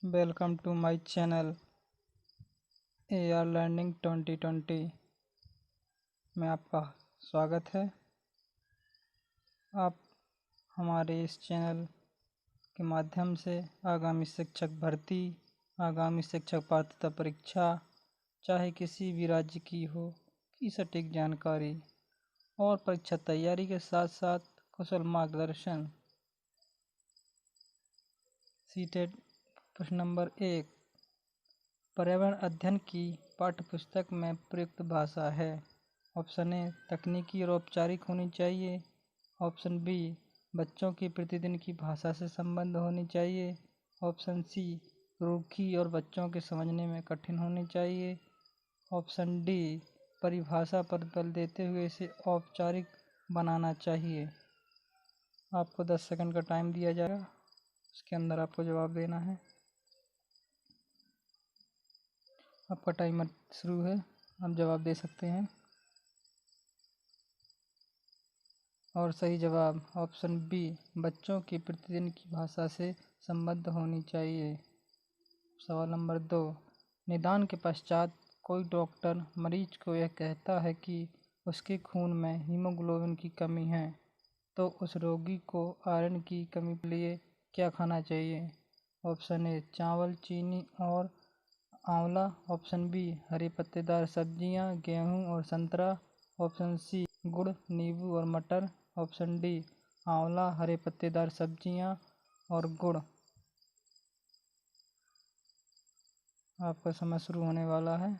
Welcome to my channel AR learning 2020 में आपका स्वागत है। आप हमारे इस चैनल के माध्यम से आगामी शिक्षक भर्ती, आगामी शिक्षक पात्रता परीक्षा, चाहे किसी भी राज्य की हो, की सटीक जानकारी और परीक्षा तैयारी के साथ साथ कुशल मार्गदर्शन। सीटेट प्रश्न नंबर 1, पर्यावरण अध्ययन की पाठ्यपुस्तक में प्रयुक्त भाषा है। ऑप्शन ए तकनीकी और औपचारिक होनी चाहिए। ऑप्शन बी बच्चों की प्रतिदिन की भाषा से संबंध होनी चाहिए। ऑप्शन सी रूखी और बच्चों के समझने में कठिन होनी चाहिए। ऑप्शन डी परिभाषा पर बल देते हुए इसे औपचारिक बनाना चाहिए। आपको 10 सेकंड का टाइम दिया जाएगा, उसके अंदर आपको जवाब देना है। आपका टाइमर शुरू है, आप जवाब दे सकते हैं। और सही जवाब ऑप्शन बी बच्चों की प्रतिदिन की भाषा से संबद्ध होनी चाहिए। सवाल नंबर 2, निदान के पश्चात कोई डॉक्टर मरीज को यह कहता है कि उसके खून में हीमोग्लोबिन की कमी है, तो उस रोगी को आयरन की कमी के लिए क्या खाना चाहिए। ऑप्शन ए चावल, चीनी और आंवला। ऑप्शन बी हरी पत्तेदार सब्जियां, गेहूं और संतरा। ऑप्शन सी गुड़, नींबू और मटर। ऑप्शन डी आंवला, हरे पत्तेदार सब्जियां और गुड़। आपका समय शुरू होने वाला है,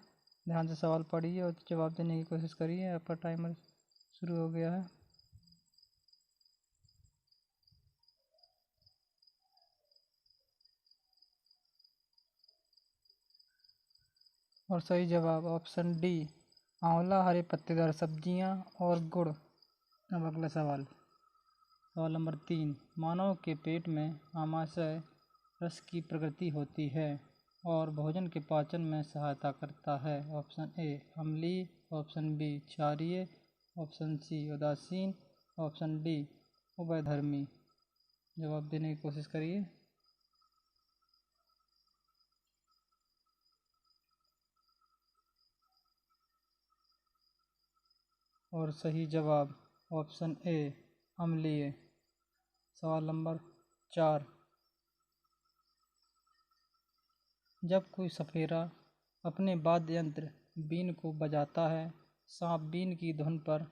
ध्यान से सवाल पढ़िए और जवाब देने की कोशिश करिए। आपका टाइमर शुरू हो गया है। और सही जवाब ऑप्शन डी आंवला, हरे पत्तेदार सब्जियां और गुड़। अब अगला सवाल नंबर 3, मानव के पेट में आमाशय रस की प्रकृति होती है और भोजन के पाचन में सहायता करता है। ऑप्शन ए अम्लीय, ऑप्शन बी क्षारीय, ऑप्शन सी उदासीन, ऑप्शन डी उभयधर्मी। जवाब देने की कोशिश करिए। और सही जवाब ऑप्शन ए अम्लीय। सवाल नंबर 4, जब कोई सपेरा अपने वाद्य यंत्र बीन को बजाता है, सांप बीन की धुन पर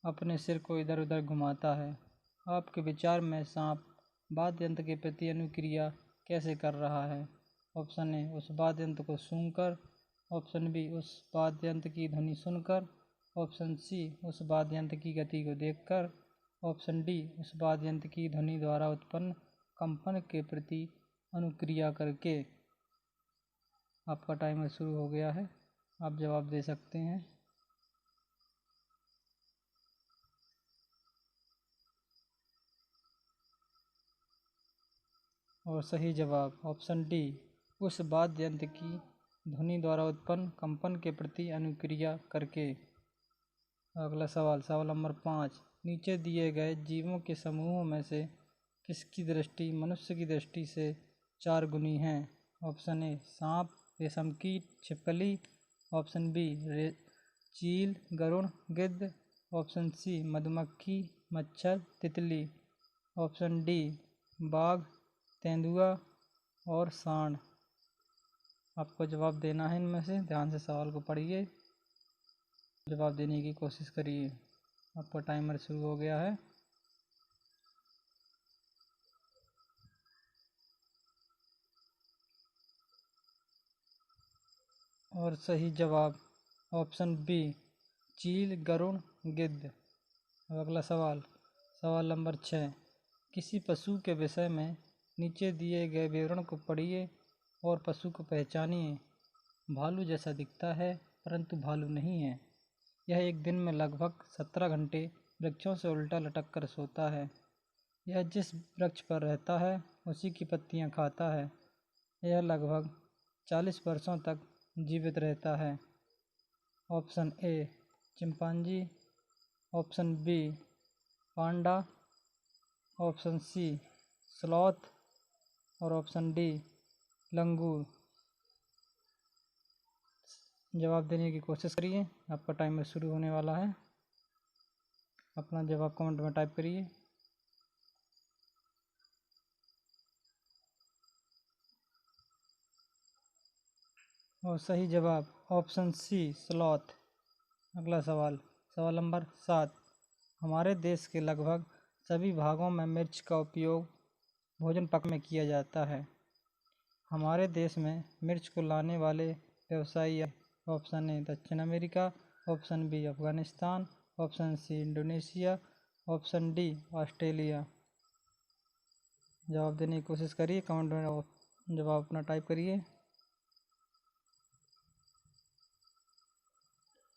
अपने सिर को इधर उधर घुमाता है। आपके विचार में सांप वाद्य यंत्र के प्रति अनुक्रिया कैसे कर रहा है। ऑप्शन ए उस वाद्य यंत्र को सूंघकर। ऑप्शन बी उस वाद्य यंत्र की ध्वनि सुनकर। ऑप्शन सी उस वाद्य यंत्र की गति को देखकर। ऑप्शन डी उस वाद्य यंत्र की ध्वनि द्वारा उत्पन्न कंपन के प्रति अनुक्रिया करके। आपका टाइमर शुरू हो गया है, आप जवाब दे सकते हैं। और सही जवाब ऑप्शन डी उस वाद्य यंत्र की ध्वनि द्वारा उत्पन्न कंपन के प्रति अनुक्रिया करके। अगला सवाल नंबर 5, नीचे दिए गए जीवों के समूहों में से किसकी दृष्टि मनुष्य की दृष्टि से 4 गुनी है। ऑप्शन ए सांप, रेशम कीट, छिपकली। ऑप्शन बी चील, गरुड़, गिद्ध। ऑप्शन सी मधुमक्खी, मच्छर, तितली। ऑप्शन डी बाघ, तेंदुआ और सांड। आपको जवाब देना है इनमें से, ध्यान से सवाल को पढ़िए, जवाब देने की कोशिश करिए। आपका टाइमर शुरू हो गया है। और सही जवाब ऑप्शन बी चील, गरुड़, गिद्ध। अब अगला सवाल नंबर 6, किसी पशु के विषय में नीचे दिए गए विवरण को पढ़िए और पशु को पहचानिए। भालू जैसा दिखता है परंतु भालू नहीं है। यह एक दिन में लगभग 17 घंटे वृक्षों से उल्टा लटक कर सोता है। यह जिस वृक्ष पर रहता है उसी की पत्तियां खाता है। यह लगभग 40 वर्षों तक जीवित रहता है। Option A chimpanzee. Option B panda. Option C sloth और ऑप्शन डी लंगूर। जवाब देने की कोशिश करिए, आपका टाइमर शुरू होने वाला है। अपना जवाब कमेंट में टाइप करिए। और सही जवाब ऑप्शन सी स्लॉथ। अगला सवाल, सवाल नंबर 7। हमारे देश के लगभग सभी भागों में मिर्च का उपयोग भोजन पकने में किया जाता है। हमारे देश में मिर्च को लाने वाले व्यवसायी ऑप्शन ए दक्षिण America, option B Afghanistan, option C Indonesia, option D Australia. जवाब देने की कोशिश करिए, कमेंट में जवाब अपना टाइप करिए।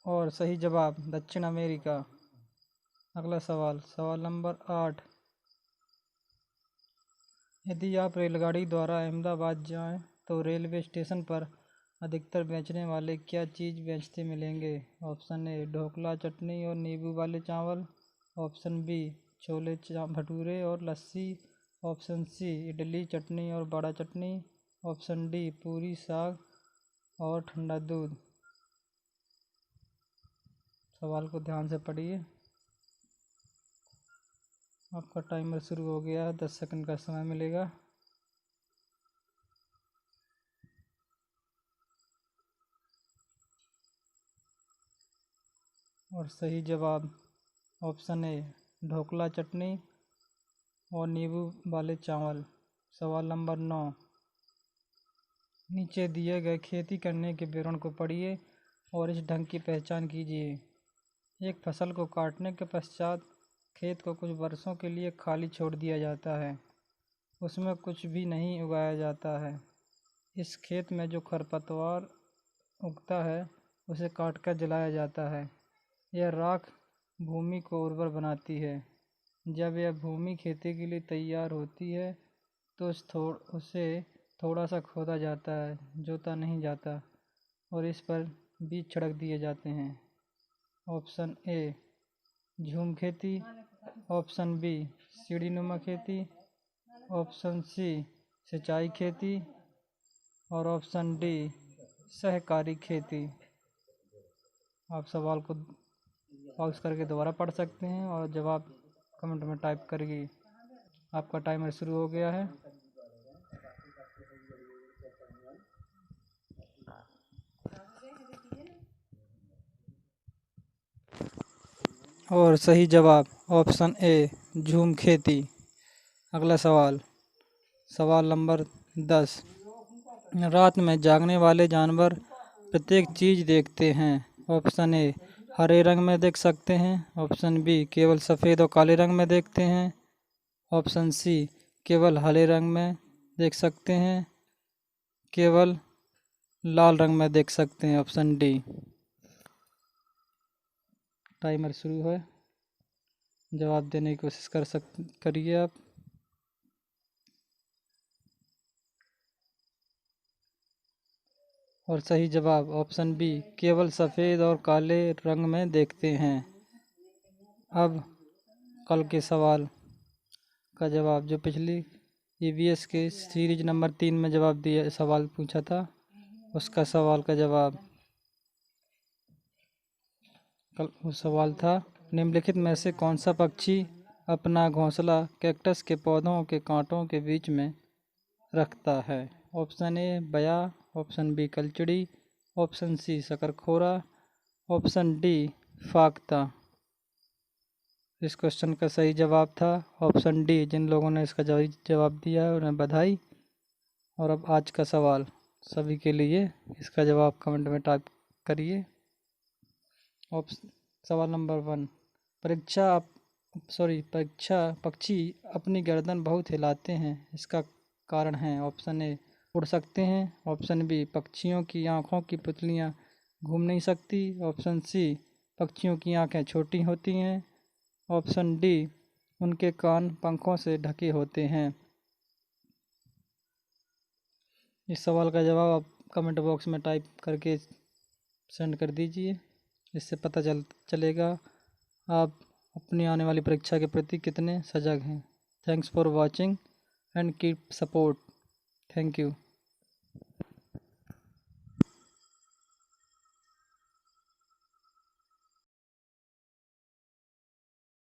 और सही जवाब दक्षिण अमेरिका। अगला सवाल, सवाल नंबर 8। यदि आप रेलगाड़ी द्वारा अहमदाबाद जाएं तो रेलवे स्टेशन पर अधिकतर बेचने वाले क्या चीज़ बेचते मिलेंगे? ऑप्शन ए ढोकला चटनी और नींबू वाले चावल, ऑप्शन बी छोले भटूरे और लस्सी, ऑप्शन सी इडली चटनी और बड़ा चटनी, ऑप्शन डी पूरी साग और ठंडा दूध। सवाल को ध्यान से पढ़िए। आपका टाइमर शुरू हो गया है, 10 सेकंड का समय मिलेगा। और सही जवाब ऑप्शन ए ढोकला चटनी और नींबू वाले चावल। सवाल नंबर 9। नीचे दिए गए खेती करने के विवरण को पढ़िए और इस ढंग की पहचान कीजिए। एक फसल को काटने के पश्चात खेत को कुछ वर्षों के लिए खाली छोड़ दिया जाता है। उसमें कुछ भी नहीं उगाया जाता है। इस खेत में जो खरपतवार उगता है उसे काटकर जलाया जाता है। यह राख भूमि को उर्वर बनाती है। जब यह भूमि खेती के लिए तैयार होती है तो उसे थोड़ा सा खोदा जाता है, जोता नहीं जाता, और इस पर बीज छिड़क दिए जाते हैं। ऑप्शन ए झूम खेती, ऑप्शन बी सीढ़ीनुमा खेती, ऑप्शन सी सिंचाई खेती और ऑप्शन डी सहकारी खेती। आप सवाल को पॉज करके दोबारा पढ़ सकते हैं और जवाब कमेंट में टाइप करिए। आपका टाइमर शुरू हो गया है। और सही जवाब ऑप्शन ए झूम खेती। अगला सवाल, सवाल नंबर 10। रात में जागने वाले जानवर प्रत्येक चीज़ देखते हैं। ऑप्शन ए हरे रंग में देख सकते हैं, ऑप्शन बी केवल सफ़ेद और काले रंग में देखते हैं, ऑप्शन सी केवल हरे रंग में देख सकते हैं, केवल लाल रंग में देख सकते हैं, ऑप्शन डी। टाइमर शुरू है, जवाब देने की कोशिश करिए आप। और सही जवाब ऑप्शन बी केवल सफ़ेद और काले रंग में देखते हैं। अब कल के सवाल का जवाब, जो पिछली EVS के सीरीज नंबर 3 में जवाब दिया, सवाल पूछा था, उसका सवाल का जवाब कल उस सवाल था, निम्नलिखित में से कौन सा पक्षी अपना घोंसला कैक्टस के पौधों के कांटों के बीच में रखता है? ऑप्शन ए बया, ऑप्शन बी कलचड़ी, ऑप्शन सी शकरखोरा, ऑप्शन डी फाख्ता। इस क्वेश्चन का सही जवाब था ऑप्शन डी। जिन लोगों ने इसका जवाब दिया है उन्हें बधाई। और अब आज का सवाल सभी के लिए, इसका जवाब कमेंट में टाइप करिए। सवाल नंबर 1। पक्षी अपनी गर्दन बहुत हिलाते हैं, इसका कारण है? ऑप्शन ए उड़ सकते हैं, ऑप्शन बी पक्षियों की आँखों की पुतलियाँ घूम नहीं सकती, ऑप्शन सी पक्षियों की आँखें छोटी होती हैं, ऑप्शन डी उनके कान पंखों से ढके होते हैं। इस सवाल का जवाब आप कमेंट बॉक्स में टाइप करके सेंड कर दीजिए। इससे पता चलेगा आप अपनी आने वाली परीक्षा के प्रति कितने सजग हैं। Thanks for watching and keep support. Thank you.